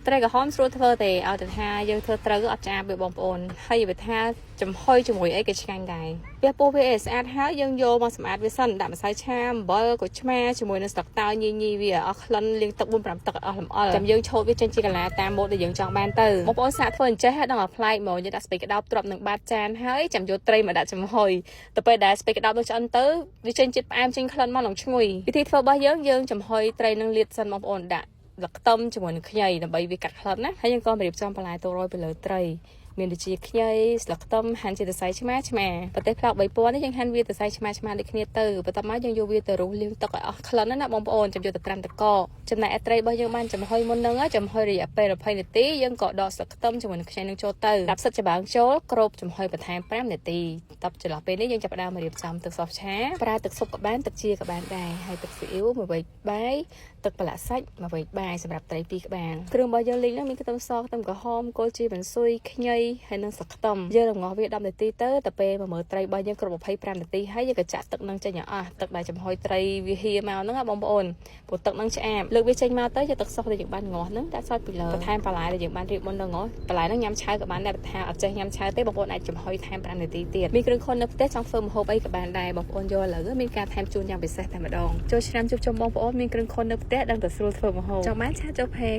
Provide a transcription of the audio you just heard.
ត្រីក្រហមស្រួលធ្វើទេឲ្យតែថាយើងធ្វើត្រូវអត់ចាវាបងប្អូនហើយវាថាចំហុយជាមួយអីក៏ឆ្ងាញ់ដែរវាពោះវាស្អាតហើយយើងយកមកសម្អាតវាសិនដាក់ម្សៅឆាអំបិលក្រូចឆ្មាជាមួយនឹងស្លឹកតើយញីវាអស់ក្លិនលាងទឹក 4-5 ទឹកអស់លម្អិលចាំយើងឆូតវាចេញជាកាឡាតាមម៉ូតដែលយើងចង់បានទៅបងប្អូនសាកធ្វើអញ្ចេះហើយដល់ឲ្យប្លែកហ្មងយើងដាក់ស្ពៃក្តោបទ្រាប់នឹងបាតចានហើយចាំយកត្រីមកដាក់ចំហុយទៅពេលដែលស្ពៃក្តោបនោះឆ្អិនទៅវាចេញជាតិផ្អែមចេញក្លិនមកឡើងឈ្ងុយវិធីធ្វើរបស់យើងចំហុយត្រីនឹងលាតសិនបងប្អូនដាក់ខ្ទឹមជាមួយនឹងខ្ញីដើម្បីវាកាត់ក្លិនណាហើយយើងក៏រៀបចំបន្លែទៅរយទៅលើត្រីមានដូចជាខ្ញីស្លឹកខ្ទឹមហាន់ជាសរសៃឆ្មាប្រទេសផ្លោក3000នេះយើងហាន់វាសរសៃឆ្មាដូចគ្នាទៅបន្ទាប់មកយើងយកវាទៅរុះលាងទឹកឲ្យអស់ក្លិនណាបងប្អូនចាំយកទៅត្រាំទឹកកកចំណែកត្រីរបស់យើងបានចំហុយមុននឹងចំហុយរយៈពេល20នាទីយើងក៏ដកស្លឹកខ្ទឹមជាមួយនឹងខ្ញីនឹងចូលទៅដាក់ផ្សិតច្បើងចូលគ្របចំហុយបន្ថែម5នាទីតបចន្លោះពេលនេះយើងចាប់ផ្ដើមរៀបចំទឹកសោះឆាប្រើទឹកស៊ុបក៏បានទឹកជាក៏បានដែរហើយទឹកស៊ីអ៊ីវ1វែកបាយទឹកប្រឡាក់សាច់1វែកបាយសម្រាប់ត្រី2ក្បាលគ្រឿងរបស់យើងលេងមានខ្ទឹមសខ្ទឹមក្រហមគល់ជាបន្ស៊ុយខ្ញីហើយនឹងស្លឹកខ្ទឹមយើងរំងាស់វា10នាទីទៅពេលមើលត្រីរបស់យើងគ្រប់25នាទីហើយយើងក៏ចាក់ទឹកនឹងចេញឲ្យអស់ទឹកដែលចំហុយត្រីវាហៀមកហ្នឹងបងប្អូនព្រោះទឹកនឹងឆ្អាបលើកវាចេញមកទៅយកទឹកសុះដែលយើងបានងាស់ហ្នឹងដាក់សតពីលើបន្ថែមបន្លែដែលយើងបានរៀបមុនហ្នឹងបន្លែហ្នឹងញ៉ាំឆៅក៏បានដែរថាអត់ចេះញ៉ាំឆៅទេបងប្អូនអាចចំហុយថែម5នាទីទៀតមានគ្រឿងខុននៅផ្ទះចង់ធ្វើម្ហូបអីក៏បានដែរបងប្អូនយកឥឡូវមានការថែមជូនយ៉ាងពិសេសតែម្ដងចូលឆ្នាំជួបជុំបងប្អូនមានគ្រឿងខុននៅផ្ទះដឹងតែស្រួលធ្វើម្ហូបចង់បានឆាចូលផេក